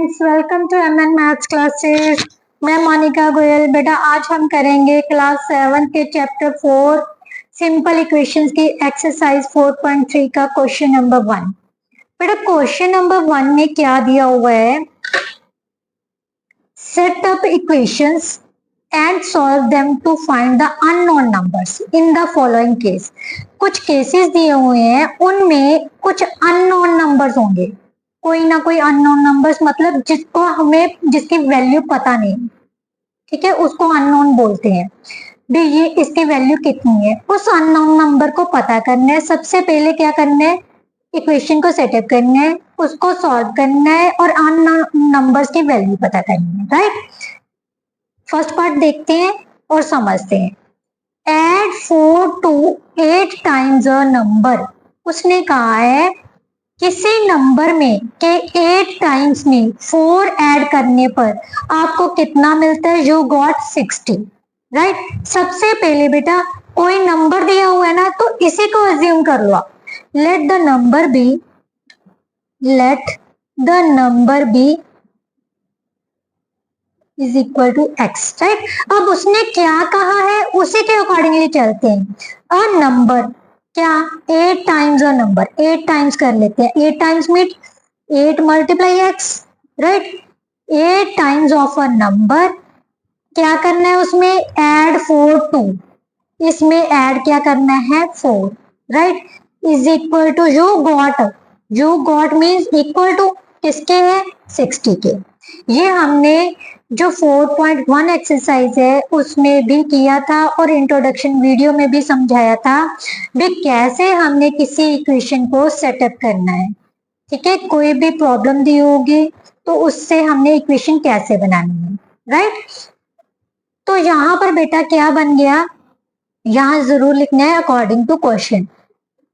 Friends, welcome to MN maths classes. मैं मोनिका गोयल। बेटा आज हम करेंगे क्लास 7 के चैप्टर 4 सिंपल इक्वेशंस की एक्सरसाइज 4.3 का क्वेश्चन नंबर 1। बेटा क्वेश्चन नंबर 1 में क्या दिया हुआ है, set up equations and solve them to find the unknown numbers in the following case. कुछ केसेस दिए हुए हैं, उनमें कुछ अननोन नंबर्स होंगे, कोई ना कोई अननोन नंबर्स, मतलब जिसको हमें जिसकी वैल्यू पता नहीं, ठीक है, उसको अननोन बोलते हैं। भी ये इसकी वैल्यू कितनी है, उस अननोन नंबर को पता करना है। सबसे पहले क्या करना है, इक्वेशन को सेटअप करना है, उसको सॉल्व करना है और अननोन नंबर्स की वैल्यू पता करनी है, राइट। फर्स्ट पार्ट देखते हैं और समझते हैं। Add 4 to 8 times a number. उसने कहा है किसी नंबर में के 8 टाइम्स में 4 ऐड करने पर आपको कितना मिलता है, यू गॉट 60, राइट। सबसे पहले बेटा कोई नंबर दिया हुआ है ना, तो इसी को अज्यूम कर लो। Let the number B is equal to X, right. अब उसने क्या कहा है उसी के अकॉर्डिंगली चलते हैं। अ नंबर क्या, 8 टाइम्स अ नंबर, 8 टाइम्स कर लेते हैं। 8 times meet 8 multiply x, right. 8 times of a number, क्या करना है उसमें, ऐड 4 टू, इसमें ऐड क्या करना है 4, right, is equal to you got means equal to किसके है, 60 के। ये हमने जो 4.1 एक्सरसाइज है उसमें भी किया था और इंट्रोडक्शन वीडियो में भी समझाया था भी कैसे हमने किसी इक्वेशन को सेटअप करना है, ठीक है। कोई भी प्रॉब्लम दी होगी तो उससे हमने इक्वेशन कैसे बनानी है, राइट। तो यहाँ पर बेटा क्या बन गया, यहाँ जरूर लिखना है according to question.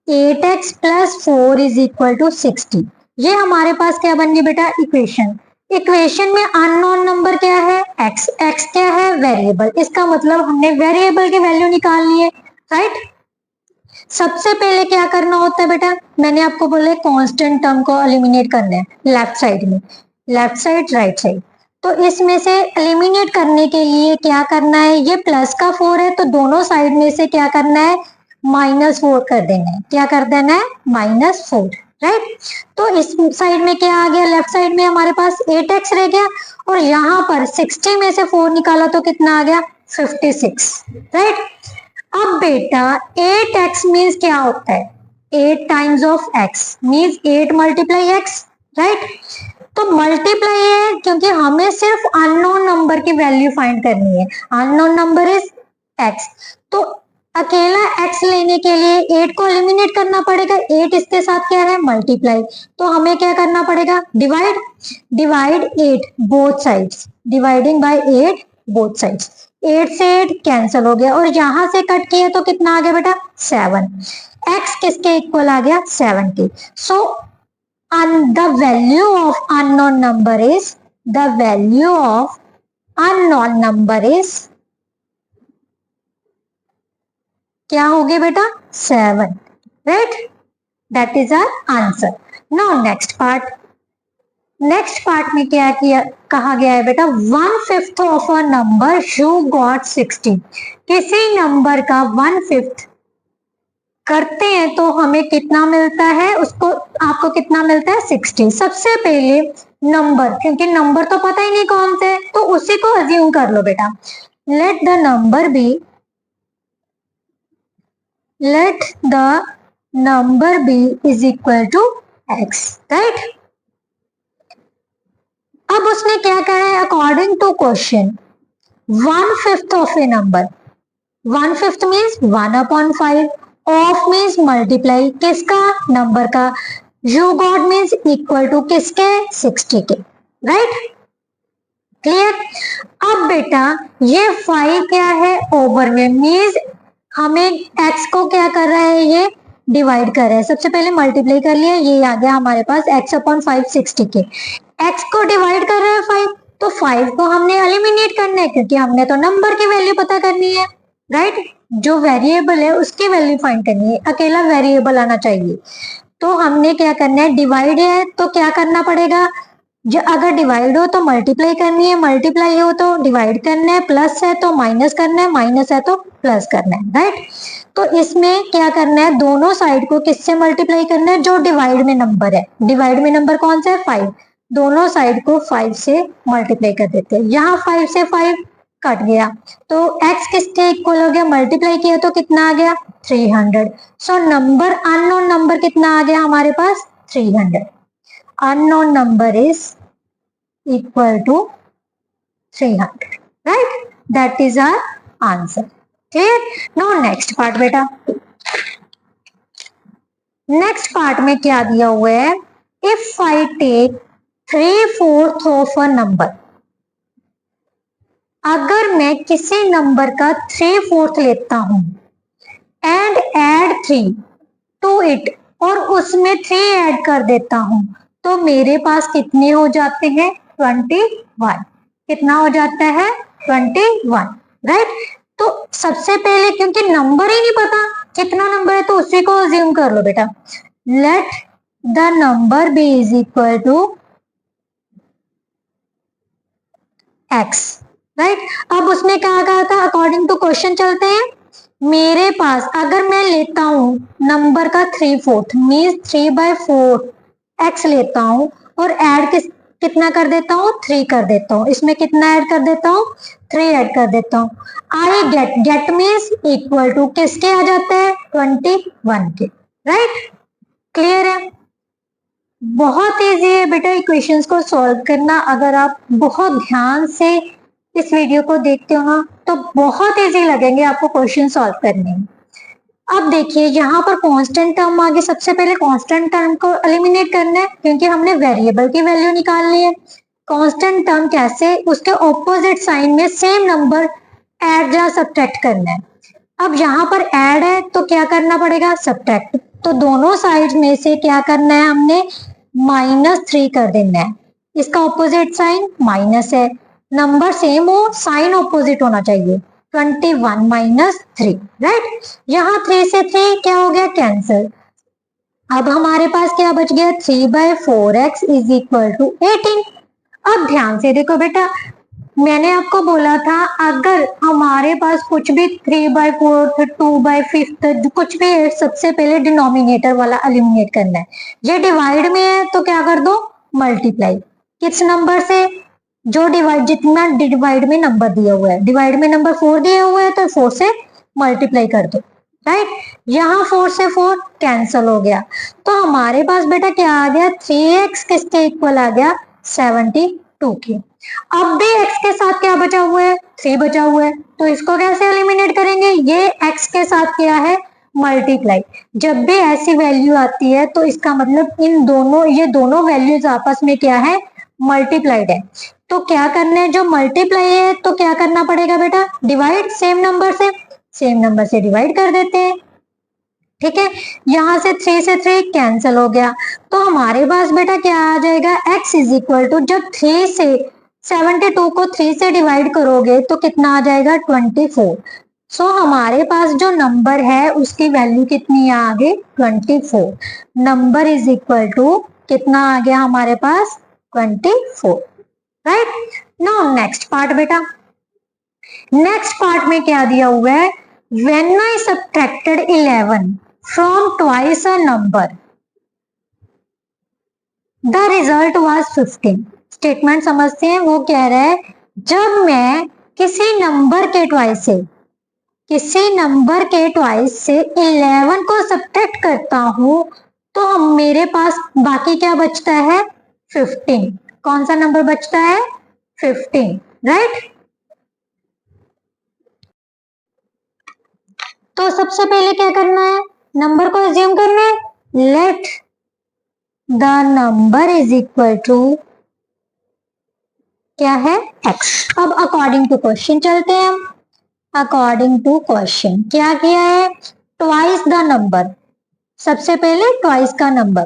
8x plus 4 is equal to 60। ये हमारे पास क्या बन गई बेटा, इक्वेशन। इक्वेशन में अननोन नंबर क्या है, x। x क्या है, वेरिएबल। इसका मतलब हमने वेरिएबल की वैल्यू निकालनी है, राइट। सबसे पहले क्या करना होता है बेटा, मैंने आपको बोला कांस्टेंट टर्म को एलिमिनेट करना है लेफ्ट साइड में, लेफ्ट साइड राइट साइड। तो इसमें से एलिमिनेट करने के लिए क्या करना है, ये प्लस का 4 है तो दोनों साइड में से क्या करना है, -4 कर देना है। क्या कर देना है, -4, राइट। तो इस साइड में क्या आ गया, लेफ्ट साइड में हमारे पास 8x रह गया और यहाँ पर 60 में से 4 निकाला तो कितना आ गया, 56, राइट। अब बेटा 8x मीन्स क्या होता है, 8 times of x means 8 multiply x, right. तो मल्टीप्लाई है क्योंकि हमें सिर्फ अननोन नंबर की वैल्यू फाइंड करनी है। अननोन नंबर इज x, तो अकेला x लेने के लिए 8 को एलिमिनेट करना पड़ेगा। 8 इसके साथ क्या है, मल्टीप्लाई, तो हमें क्या करना पड़ेगा, divide 8 both sides, dividing by 8 both sides. 8 से 8 कैंसिल हो गया और यहां से कट किया तो कितना आ गया बेटा, 7। x किसके इक्वल आ गया, 7 के। सो the value of unknown number is क्या हो गया बेटा, 7, right. That is our answer. Now next part में क्या किया, कहा गया है बेटा 1/5 of a number you got 60। किसी नंबर का 1/5 करते हैं तो हमें कितना मिलता है, उसको आपको कितना मिलता है, 60। सबसे पहले नंबर, क्योंकि नंबर तो पता ही नहीं कौन से, तो उसी को अज्यूम कर लो बेटा। Let the number B is equal to x, right. अब उसने क्या कहा है, according to question 1/5 of a number, 1/5 means 1/5, of means multiply किसका, नंबर का, you got means equal to किसके, 60 के, राइट, क्लियर। अब बेटा ये 5 क्या है, ओवर में मीन्स हमें x को क्या कर रहा है, ये डिवाइड कर रहा है। सबसे पहले मल्टीप्लाई कर लिया, ये आ गया हमारे पास x/5 60 के। x को डिवाइड कर रहा है 5, तो 5 को हमने एलिमिनेट करना है क्योंकि हमने तो नंबर की वैल्यू पता करनी है, राइट। जो वेरिएबल है उसकी वैल्यू फाइंड करनी है, अकेला वेरिएबल आना चाहिए। तो हमने क्या करना है, डिवाइड है तो क्या करना पड़ेगा, अगर डिवाइड हो तो मल्टीप्लाई करनी है, मल्टीप्लाई हो तो डिवाइड करना है, प्लस है तो माइनस करना है, माइनस है तो प्लस करना है, राइट। तो इसमें क्या करना है, दोनों साइड को किससे मल्टीप्लाई करना है, जो डिवाइड में नंबर है। डिवाइड में नंबर कौन सा है, 5। दोनों साइड को 5 से मल्टीप्लाई कर देते हैं। यहाँ 5 से 5 कट गया तो x किसके इक्वल हो गया, मल्टीप्लाई किया तो कितना आ गया, 300। सो नंबर, अननोन नंबर कितना आ गया हमारे पास, 300। Unknown number is equal to 300, right? That is our answer. Clear? Now next part बेटा, next part में क्या दिया हुआ है, if I take 3/4 of a number, अगर मैं किसी नंबर का 3/4 लेता हूं and add 3 to it, और उसमें 3 ऐड कर देता हूं, तो मेरे पास कितने हो जाते हैं, 21। कितना हो जाता है, 21, राइट। तो सबसे पहले क्योंकि नंबर ही नहीं पता कितना नंबर है तो उसी को अज्यूम कर लो बेटा। Let the number B is equal to x, right. अब उसने कहा था, अकॉर्डिंग टू क्वेश्चन चलते हैं। मेरे पास अगर मैं लेता हूं नंबर का 3/4 मीन्स 3/4 x लेता हूं और ऐड कितना कर देता हूँ, 3 कर देता हूँ। इसमें कितना ऐड कर देता हूँ, 3 ऐड कर देता हूँ। I get means equal to किसके आ जाता है, 21 के, राइट। क्लियर है, बहुत इजी है बेटा इक्वेशंस को सॉल्व करना। अगर आप बहुत ध्यान से इस वीडियो को देखते हो ना तो बहुत इजी लगेंगे आपको क्वेश्चन सॉल्व करने में। अब देखिए यहाँ पर कांस्टेंट टर्म आगे, सबसे पहले कांस्टेंट टर्म को एलिमिनेट करना है क्योंकि हमने वेरिएबल की वैल्यू निकालनी है। कांस्टेंट टर्म कैसे, उसके ऑपोजिट साइन में सेम नंबर ऐड या सब्ट्रैक्ट करना है। अब यहाँ पर ऐड है तो क्या करना पड़ेगा, सब्ट्रैक्ट। तो दोनों साइड में से क्या करना है, हमने -3 कर देना है। इसका ऑपोजिट साइन माइनस है, नंबर सेम हो, साइन ऑपोजिट होना चाहिए। 21 - 3, राइट। यहाँ 3 से 3 क्या हो गया, कैंसिल। अब हमारे पास क्या बच गया, 3/4x इज इक्वल टू 18। अब ध्यान से देखो बेटा, मैंने आपको बोला था अगर हमारे पास कुछ भी 3/4 2/5 कुछ भी है, सबसे पहले डिनोमिनेटर वाला एलिमिनेट करना है। ये डिवाइड में है तो क्या कर दो, मल्टीप्लाई। किस नंबर से, जो डिवाइड, जितना डिवाइड में नंबर दिया हुआ है, डिवाइड में नंबर 4 दिया हुआ है तो 4 से मल्टीप्लाई कर दो, राइट। यहाँ 4 से 4 कैंसल हो गया तो हमारे पास बेटा क्या आ गया, 3x किसके इक्वल आ गया, 72 के। अब भी x के साथ क्या बचा हुआ है, 3 बचा हुआ है, तो इसको कैसे एलिमिनेट करेंगे, ये x के साथ क्या है, मल्टीप्लाई। जब भी ऐसी वैल्यू आती है तो इसका मतलब इन दोनों, ये दोनों वैल्यूज आपस में क्या है, मल्टीप्लाइड है। तो क्या करना है, जो मल्टीप्लाई है तो क्या करना पड़ेगा बेटा, डिवाइड, सेम नंबर से, सेम नंबर से डिवाइड कर देते हैं, ठीक है। यहाँ से 3 से 3 कैंसिल हो गया तो हमारे पास बेटा क्या आ जाएगा, x इज इक्वल टू, जब 3 से 72 को 3 से डिवाइड करोगे तो कितना आ जाएगा, 24। सो हमारे पास जो नंबर है उसकी वैल्यू कितनी आ गई, 24। नंबर इज इक्वल टू कितना आ गया हमारे पास, 24, राइट। नाउ नेक्स्ट पार्ट बेटा, नेक्स्ट पार्ट में क्या दिया हुआ है, when I subtracted 11 from twice a number the result was 15। Statement समझते हैं, वो कह रहा है जब मैं किसी नंबर के ट्वाइस से, किसी नंबर के ट्वाइस से 11 को सब्ट्रैक्ट करता हूं तो मेरे पास बाकी क्या बचता है, 15। कौन सा नंबर बचता है, 15, राइट। तो सबसे पहले क्या करना है, नंबर को अज्यूम करना है। Let the number is equal to क्या है, x। अब अकॉर्डिंग टू क्वेश्चन चलते हैं हम। अकॉर्डिंग टू क्वेश्चन क्या किया है, ट्वाइस द नंबर, सबसे पहले ट्वाइस का नंबर,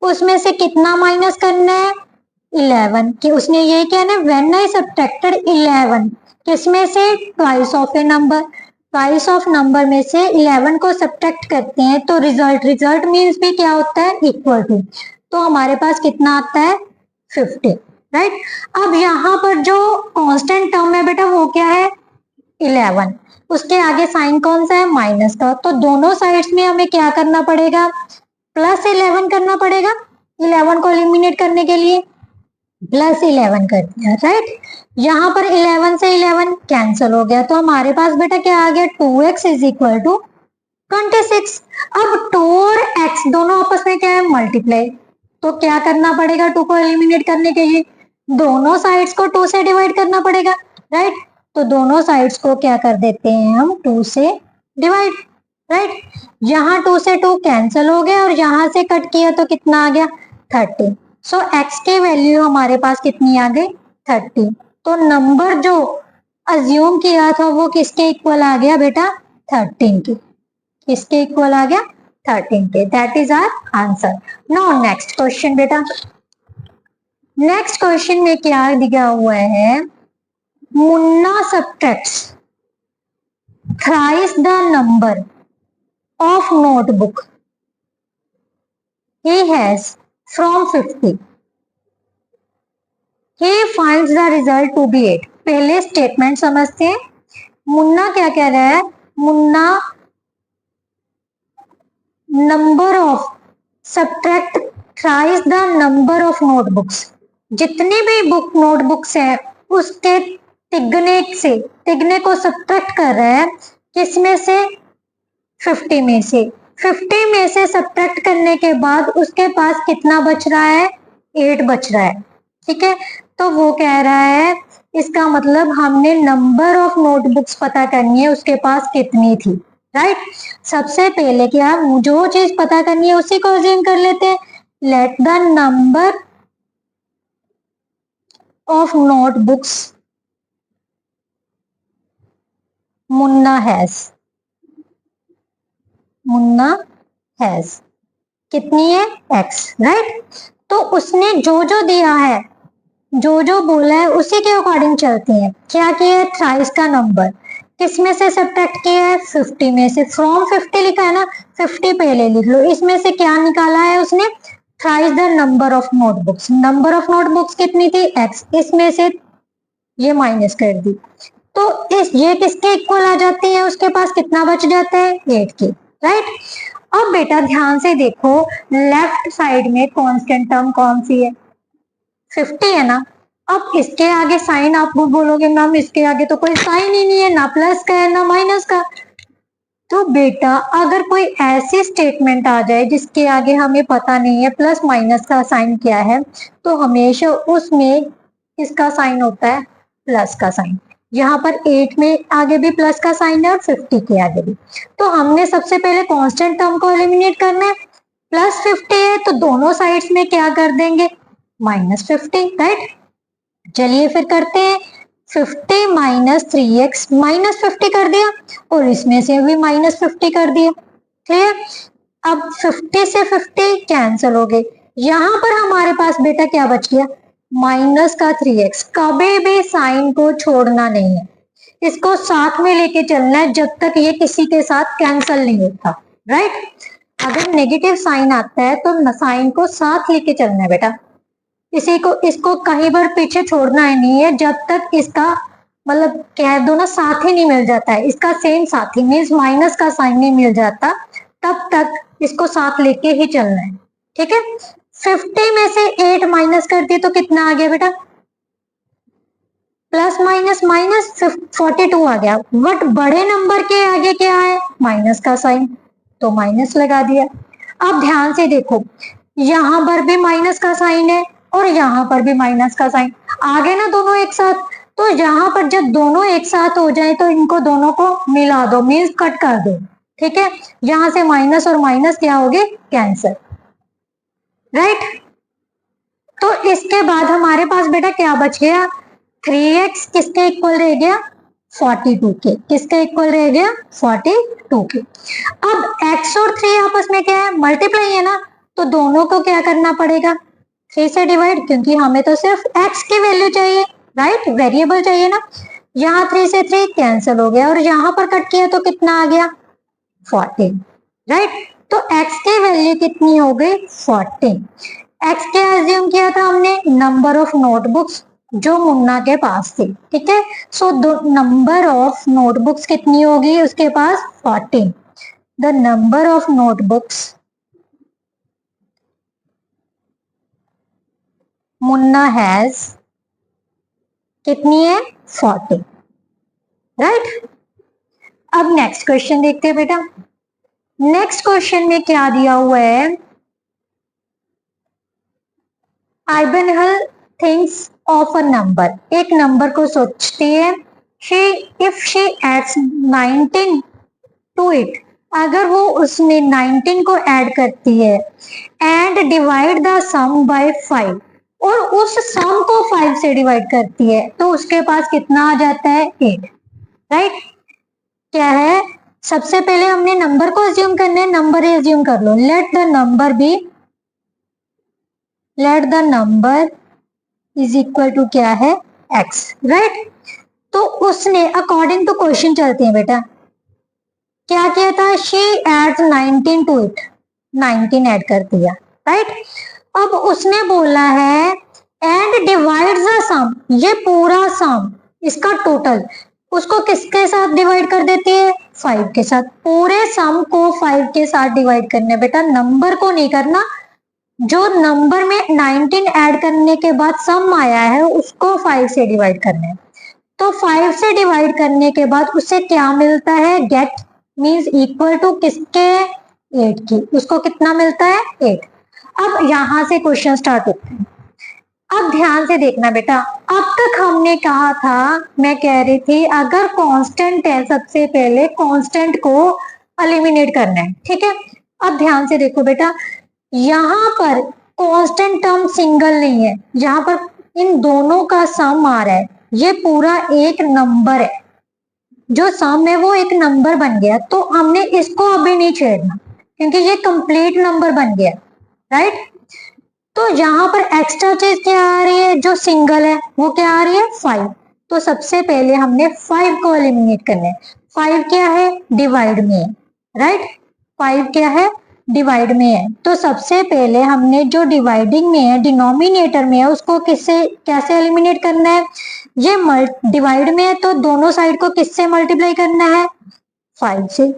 उसमें से कितना माइनस करना है, 11। कि उसने ये क्या ना, व्हेन आई सब्ट्रैक्टेड 11, किसमें से, twice of a number. Twice of number में से 11 को सब्ट्रैक्ट करते हैं तो रिजल्ट, रिजल्ट मीन्स भी क्या होता है, इक्वल टू। तो हमारे पास कितना आता है, 50, राइट। अब यहाँ पर जो कांस्टेंट टर्म है बेटा वो क्या है 11, उसके आगे साइन कौन सा है माइनस का, तो दोनों साइड्स में हमें क्या करना पड़ेगा +11 करना पड़ेगा। 11 को एलिमिनेट करने के लिए +11 कर दिया, राइट। यहाँ पर 11 से 11 कैंसिल हो गया, तो हमारे पास बेटा क्या आ गया 2x इज इक्वल टू 26। अब 2 और x दोनों आपस में क्या है मल्टीप्लाई, तो क्या करना पड़ेगा 2 को एलिमिनेट करने के लिए दोनों साइड्स को 2 से डिवाइड करना पड़ेगा, राइट। तो दोनों साइड्स को क्या कर देते हैं हम 2 से डिवाइड, राइट। यहाँ 2 से 2 कैंसिल हो गया और यहाँ से कट किया तो कितना आ गया 30। सो x की वैल्यू हमारे पास कितनी आ गई 30। तो नंबर जो अज्यूम किया था वो किसके इक्वल आ गया बेटा 13 की, किसके इक्वल आ गया 13 के। That is our answer. Now next question बेटा, नेक्स्ट क्वेश्चन में क्या दिया हुआ है Munna subtracts thrice the number of notebook he has from 50, he finds the result to be 8। पहले स्टेटमेंट समझते हैं। मुन्ना क्या कह रहा है, Munna number of subtract thrice the number of notebooks, जितनी भी बुक नोटबुक्स है उसके तिगने को सब्ट्रैक्ट कर रहा है किसमें से 50 में से। 50 में से सब्ट्रैक्ट करने के बाद उसके पास कितना बच रहा है 8 बच रहा है, ठीक है। तो वो कह रहा है इसका मतलब हमने नंबर ऑफ नोटबुक्स पता करनी है उसके पास कितनी थी, राइट। सबसे पहले क्या जो चीज पता करनी है उसी को अज्यूम कर लेते हैं। Let the number of notebooks Munna has कितनी है x, राइट। तो उसने जो जो दिया है जो जो बोला है उसी के अकॉर्डिंग चलते हैं। क्या किया है थ्राइस का नंबर किसमें से सब्ट्रैक्ट किया है 50 में से। फ्रॉम 50 लिखा है ना 50 पहले लिख लो, इसमें से क्या निकाला है उसने thrice the number of notebooks. Number of notebooks कितनी थी x, इसमें से ये माइनस कर दी तो ये किसके इक्वल आ जाती है, उसके पास कितना बच जाता है 8 के, राइट। अब बेटा ध्यान से देखो लेफ्ट साइड में कांस्टेंट टर्म कौन सी है 50 है ना। अब इसके आगे साइन आप बोलोगे मैम इसके आगे तो कोई साइन ही नहीं है, ना प्लस का है ना माइनस का। तो बेटा अगर कोई ऐसी स्टेटमेंट आ जाए जिसके आगे हमें पता नहीं है प्लस माइनस का साइन क्या है, तो हमेशा उसमें इसका साइन होता है प्लस का साइन। यहाँ पर 8 में आगे भी प्लस का साइन है और 50 के आगे भी। तो हमने सबसे पहले कांस्टेंट टर्म को एलिमिनेट करना है। +50 है तो दोनों साइड्स में क्या कर देंगे -50, राइट। चलिए फिर करते हैं 50 माइनस 3x -50 कर दिया और इसमें से भी -50 कर दिया, क्लियर। अब 50 से 50 कैंसिल हो गए, यहाँ पर हमारे पास बेटा क्या बच गया माइनस का 3x। कभी भी साइन को छोड़ना नहीं है, इसको साथ में लेके चलना है जब तक ये किसी के साथ कैंसिल नहीं होता, राइट। अगर नेगेटिव साइन आता है तो साइन को साथ लेके चलना है बेटा, इसको कहीं पर पीछे छोड़ना ही नहीं है जब तक इसका मतलब कह दो ना साथ ही नहीं मिल जाता है, इसका सेम साथी मीन्स माइनस का साइन नहीं मिल जाता तब तक इसको साथ लेके ही चलना है, ठीक है। 50 में से 8 माइनस कर दिए तो कितना आ गया बेटा प्लस माइनस माइनस 42 आ गया। बट बड़े नंबर के आगे क्या है माइनस का साइन, तो माइनस लगा दिया। अब ध्यान से देखो यहाँ पर भी माइनस का साइन है और यहाँ पर भी माइनस का साइन आ गए ना दोनों एक साथ। तो यहाँ पर जब दोनों एक साथ हो जाए तो इनको दोनों को मिला दो मीन्स कट कर दो, ठीक है। यहाँ से माइनस और माइनस क्या हो गए कैंसिल, राइट। तो इसके बाद हमारे पास बेटा क्या बच गया 3x किसके इक्वल रह गया 42 के, किसके इक्वल रह गया 42 के। अब x और 3 आपस में क्या है मल्टीप्लाई है ना, तो दोनों को क्या करना पड़ेगा 3 से डिवाइड, क्योंकि हमें तो सिर्फ x की वैल्यू चाहिए, राइट, वेरिएबल चाहिए ना। यहाँ 3 से 3 कैंसिल हो गया और यहाँ पर कट किया तो कितना आ गया 14, राइट। तो x की वैल्यू कितनी हो गई 14। एक्स क्या एज्यूम किया था हमने, नंबर ऑफ नोटबुक्स जो मुन्ना के पास थी, ठीक है। सो नंबर ऑफ नोटबुक्स कितनी होगी उसके पास, 14। The number of notebooks Munna has कितनी है, 40, राइट। अब नेक्स्ट क्वेश्चन देखते हैं बेटा। नेक्स्ट क्वेश्चन में क्या दिया हुआ है, आइबनहल थिंक्स ऑफ अ नंबर, एक नंबर को सोचती है, if she adds 19 to it, अगर वो उसमें 19 को ऐड करती है, and divide the sum by 5, और उस सम को 5 से डिवाइड करती है, तो उसके पास कितना आ जाता है, 8, राइट। क्या है, सबसे पहले हमने नंबर को अज्यूम करना है, नंबर अज्यूम कर लो, let the number is equal to क्या है, x, राइट। तो उसने अकॉर्डिंग टू क्वेश्चन चलते हैं बेटा, क्या किया था, she adds 19 to it, 19 add कर दिया, राइट। अब उसने बोला है एंड डिवाइड्स द सम, ये पूरा सम इसका टोटल उसको किसके साथ डिवाइड कर देती है, 5 के साथ। पूरे सम को 5 के साथ डिवाइड करना है बेटा, नंबर को नहीं करना। जो नंबर में 19 ऐड करने के बाद सम आया है उसको 5 से डिवाइड करना है। तो 5 से डिवाइड करने के बाद उसे क्या मिलता है, गेट मीन्स इक्वल टू किसके, 8 की, उसको कितना मिलता है, 8। अब यहां से क्वेश्चन स्टार्ट होते हैं। अब ध्यान से देखना बेटा, अब तक हमने कहा था, मैं कह रही थी अगर कांस्टेंट है सबसे पहले कांस्टेंट को एलिमिनेट करना है, ठीक है। अब ध्यान से देखो बेटा, यहाँ पर कांस्टेंट टर्म सिंगल नहीं है, यहाँ पर इन दोनों का सम आ रहा है, ये पूरा एक नंबर है, जो सम है वो एक नंबर बन गया, तो हमने इसको अभी नहीं छेड़ना क्योंकि ये कंप्लीट नंबर बन गया, राइट। तो यहाँ पर एक्स्ट्रा चीज क्या आ रही है, जो सिंगल है वो क्या आ रही है, 5। तो सबसे पहले हमने 5 को एलिमिनेट करना है। 5 क्या है, डिवाइड में है, राइट। 5 क्या है, डिवाइड में है, तो सबसे पहले हमने जो डिवाइडिंग में है, डिनोमिनेटर में है, उसको किससे कैसे एलिमिनेट करना है, ये डिवाइड में है तो दोनों साइड को किससे मल्टीप्लाई करना है, 5 से,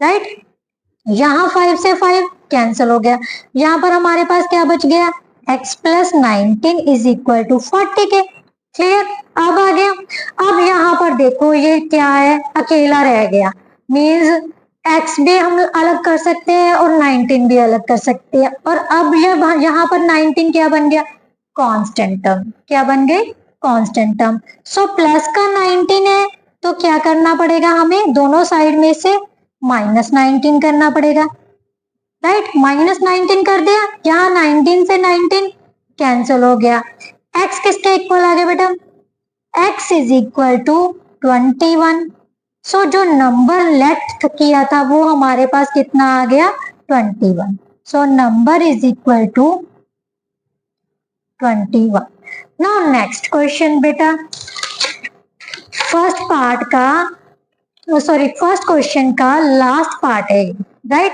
राइट। यहाँ 5 से 5 कैंसिल हो गया, यहाँ पर हमारे पास क्या बच गया, x plus 19 is equal to 40 के, क्लियर। अब आ गया, अब यहाँ पर देखो ये क्या है, अकेला रह गया, मीन्स x भी हम अलग कर सकते हैं और 19 भी अलग कर सकते हैं, और अब यहाँ पर 19 क्या बन गया, कांस्टेंट टर्म, क्या बन गई, कांस्टेंट टर्म। सो प्लस का 19 है तो क्या करना पड़ेगा हमें, दोनों साइड में से -19 करना पड़ेगा, राइट। -19 कर दिया, यहाँ 19 से 19 कैंसिल हो गया, x किसके इक्वल आ गया बेटा, x इज इक्वल टू 21। सो जो नंबर लेट किया था वो हमारे पास कितना आ गया, 21। So number is equal to 21। Now next question बेटा, फर्स्ट क्वेश्चन का लास्ट पार्ट है, right.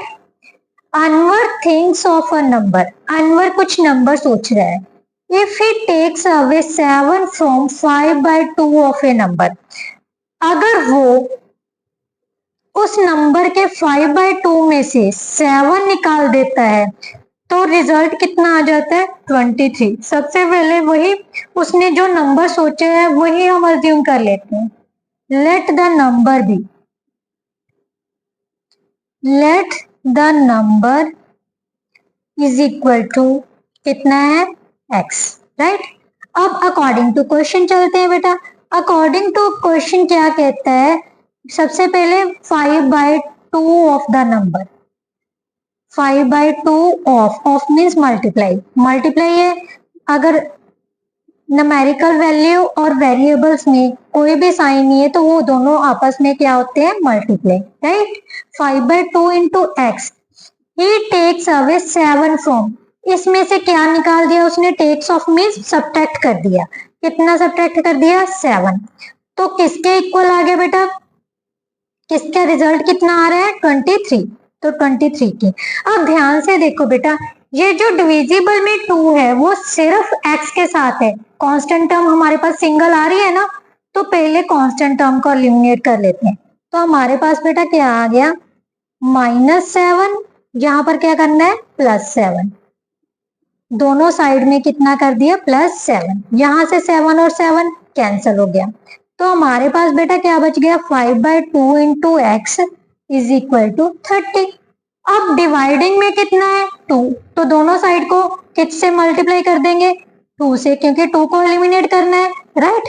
Anwar thinks of a number, Anwar कुछ नंबर सोच रहा है, if he takes away 7 from 5/2 of a number, अगर वो उस नंबर के 5/2 में से 7 निकाल देता है तो रिजल्ट कितना आ जाता है, 23। सबसे पहले वही उसने जो नंबर सोचा है वही हम अज्यूम कर लेते हैं, let the number is equal to कितना है, x, राइट। अब अकॉर्डिंग टू क्वेश्चन चलते हैं बेटा, अकॉर्डिंग टू क्वेश्चन क्या कहता है, सबसे पहले 5/2 of the number, 5/2 of means multiply है, अगर न्यूमेरिकल वैल्यू और वेरिएबल्स में कोई भी साइन नहीं है तो वो दोनों आपस में क्या होते हैं, multiply, right. 5/2 into x, he takes away 7 from, इसमें से क्या निकाल दिया उसने, टेक्स ऑफ मीन्स सब्ट्रैक्ट कर दिया, कितना सब्ट्रैक्ट कर दिया, 7। तो किसके इक्वल आ गया बेटा, किसका रिजल्ट कितना आ रहा है, 23, तो 23 की। अब ध्यान से देखो बेटा, ये जो डिविजिबल में 2 है वो सिर्फ x के साथ है, कांस्टेंट टर्म हमारे पास सिंगल आ रही है ना, तो पहले कांस्टेंट टर्म को एलिमिनेट कर लेते हैं। तो हमारे पास बेटा क्या आ गया, -7, यहाँ पर क्या करना है +7, दोनों साइड में कितना कर दिया +7, यहां से 7 और 7 कैंसिल हो गया, तो हमारे पास बेटा क्या बच गया 5/2 into x is equal to 30। अब डिवाइडिंग में कितना है 2, तो दोनों साइड को किससे मल्टीप्लाई कर देंगे 2 से, क्योंकि 2 को एलिमिनेट करना है, राइट।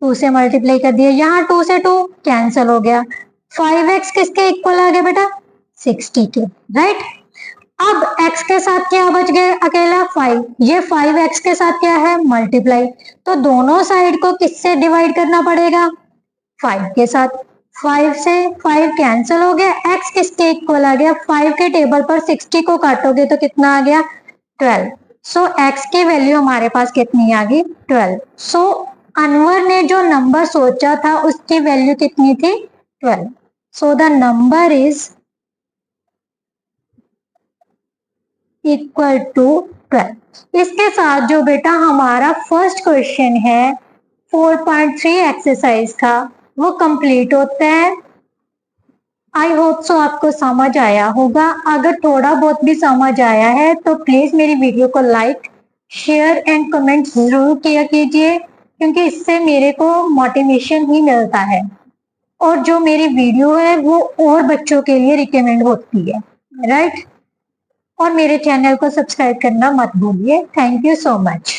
2 से मल्टीप्लाई कर दिया, यहाँ 2 से 2 कैंसिल हो गया, 5x किसके इक्वल आ गया बेटा 60 के, राइट। अब x के साथ क्या बच गया अकेला 5, ये 5x के साथ क्या है मल्टीप्लाई, तो दोनों साइड को किससे डिवाइड करना पड़ेगा 5 के साथ, 5 से 5 कैंसिल हो गया, x किसके इक्वल आ गया 5 के टेबल पर 60 को काटोगे तो कितना आ गया 12, सो x की वैल्यू हमारे पास कितनी आ गई 12। सो अनवर ने जो नंबर सोचा था उसकी वैल्यू कितनी थी 12, so the number is equal to 12। इसके साथ जो बेटा हमारा फर्स्ट क्वेश्चन है 4.3 एक्सरसाइज का वो कंप्लीट होता है। आई होप सो आपको समझ आया होगा, अगर थोड़ा बहुत भी समझ आया है तो प्लीज मेरी वीडियो को लाइक शेयर एंड कमेंट जरूर किया कीजिए, क्योंकि इससे मेरे को मोटिवेशन ही मिलता है और जो मेरी वीडियो है वो और बच्चों के लिए रिकमेंड होती है, राइट। और मेरे चैनल को सब्सक्राइब करना मत भूलिए। Thank you so much.